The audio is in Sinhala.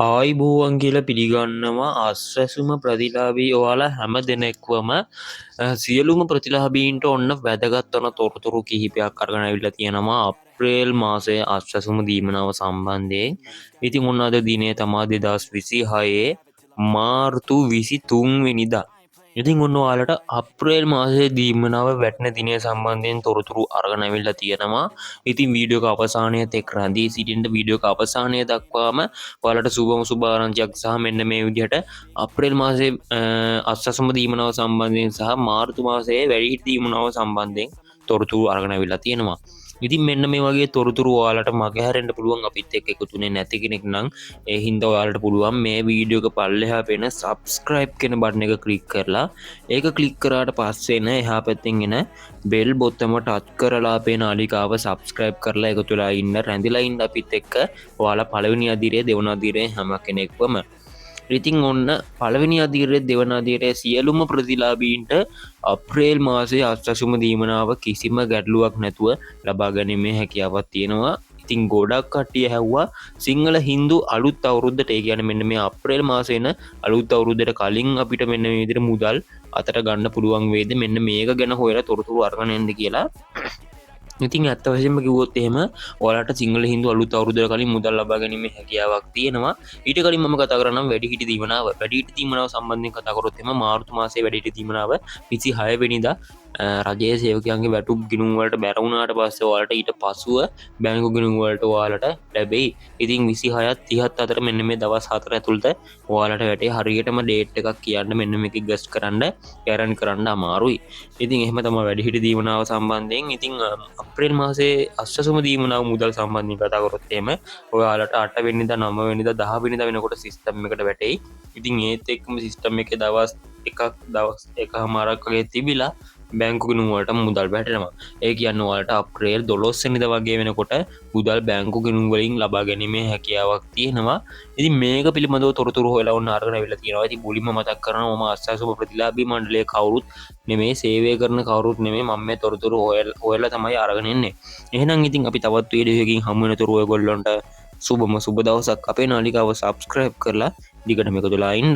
ආයිබෝවන් කියලා පිළිගන්නවා අස්වැසුම ප්‍රතිලාබී ඔයාලා හැම දෙනෙක්වම සියලුම ප්‍රතිලාබීන්ට ඔන්න වැදගත්වන තොරතුරු කිහිපයක් අරගෙන ඇවිල්ලා තියෙනවා අප්‍රේල් මාසයේ අස්වැසුම දීමනාව සම්බන්ධයෙන්. ඉතින් ඔන්න අද දිනේ තමා 2026 මාර්තු 23 වෙනිදා. ඉතින් ඔන්න ඔයාලට අප්‍රේල් මාසයේ දීමනාව වැටෙන දිනය සම්බන්ධයෙන් තොරතුරු අරගෙන ඇවිල්ලා තියෙනවා. ඉතින් වීඩියෝක අවසානයේත් එක් රැඳී සිටින්න වීඩියෝක අවසානය දක්වාම ඔයාලට සුබ ආරංචියක් සහ මෙන්න මේ විදිහට අප්‍රේල් මාසයේ අස්වැසුම දීමනාව සම්බන්ධයෙන් සහ මාර්තු මාසයේ වැඩිහිටි දීමනාව සම්බන්ධයෙන් තොරතුරු අරගෙන ඇවිල්ලා තියෙනවා. ඉතින් මෙන්න මේ වගේ තොරතුරු ඔයාලට මගහැරෙන්න පුළුවන් අපිත් එක්ක එකතුනේ නැති කෙනෙක් නම් ඒ හින්දා ඔයාලට පුළුවන් මේ වීඩියෝ එක පල්ලෙහා පේන subscribe කියන බටන් එක ක්ලික් කරලා ඒක ක්ලික් කරාට පස්සේ එන එහා පැත්තෙන් එන බෙල් බොත්තම ටච් කරලා පේන නාලිකාව subscribe කරලා එකතු වෙලා ඉන්න රැඳිලා ඉන්න අපිත් එක්ක ඔයාලා පළවෙනි අදියරේ දෙවන අදියරේ හැම කෙනෙක්වම. ඉතින් ඔන්න පළවෙනි අදියරේ දෙවන අදියරේ සියලුම ප්‍රතිලාභීන්ට අප්‍රේල් මාසයේ අස්වැසුම දීමනාව කිසිම ගැටලුවක් නැතුව ලබා ගැනීමේ හැකියාවක් තියෙනවා. ඉතින් ගොඩක් කට්ටිය හැව්වා සිංහල හින්දු අලුත් අවුරුද්දට ඒ කියන්නේ මෙන්න මේ අප්‍රේල් මාසේන අලුත් අවුරුද්දට කලින් අපිට මෙන්න මේ විදිහට මුදල් අතට ගන්න පුළුවන් වේද මෙන්න මේක ගැන හොයලා තොරතුරු අරගෙන එන්න කියලා. ඉතින් ඇත්ත වශයෙන්ම කිව්වොත් එහෙම ඔයාලට සිංහල හින්දු අලුත් අවුරුද්දට කලින් මුදල් ලබා ගැනීමේ හැකියාවක් තියෙනවා. ඊට කලින් මම කතා කරනම් වැඩිහිටි දීමනාව සම්බන්ධයෙන් කතා කරොත් එහෙම මාර්තු මාසයේ වැඩිහිටි දීමනාව 26 වෙනිදා රජයේ සේවකයන්ගේ වැටුප් ගිණුම් වලට බැර වුණාට පස්සේ ඔයාලට ඊට පසුව බැංකු ගිණුම් වලට ඔයාලට ලැබෙයි. ඉතින් 26ත් 30ත් අතර මෙන්න මේ දවස් 4 ඇතුළත ඔයාලට වැටේ හරියටම ඩේට් එකක් කියන්න මෙන්න මේක ගස් කරන්න කැරන් කරන්න අමාරුයි. ඉතින් එහෙම තමයි වැඩිහිටි දීමනාව සම්බන්ධයෙන්. ඉතින් අප්‍රේල් මාසයේ අස්වැසුම දීමනාව මුදල් සම්බන්ධයෙන් කතා කරොත් එහෙම ඔයාලට 8 වෙනිදා 9 වෙනිදා 10 වෙනිදා වෙනකොට සිස්ටම් එකට වැටෙයි. ඉතින් ඒත් එක්කම සිස්ටම් එකේ දවස් එකමාරක් වගේ තිබිලා බැංකු ගිණුම් වලට මුදල් වැටෙනවා. ඒ කියන්නේ ඔයාලට අප්‍රේල් 12 වෙනිදා වගේ වෙනකොට මුදල් බැංකු ගිණුම් වලින් ලබා ගැනීමේ හැකියාවක් තියෙනවා. ඉතින් මේක පිළිබඳව තොරතුරු හොයලා වුණ අරගෙන අවිල්ලා තියෙනවා. ඉතින් මුලින්ම මතක් කරනවා මම අස්වැසුම ප්‍රතිලාභී මණ්ඩලයේ කවුරුත් නෙමෙයි සේවය කරන කවුරුත් නෙමෙයි මම මේ තොරතුරු හොයලා තමයි අරගෙන එන්නේ. එහෙනම් ඉතින් අපි තවත් වීඩියෝ එකකින් හමු වෙනතුරු ඔයගොල්ලන්ට සුබ දවසක් අපේ නාලිකාව subscribe කරලා දිගටම එකතුලා ඉන්න.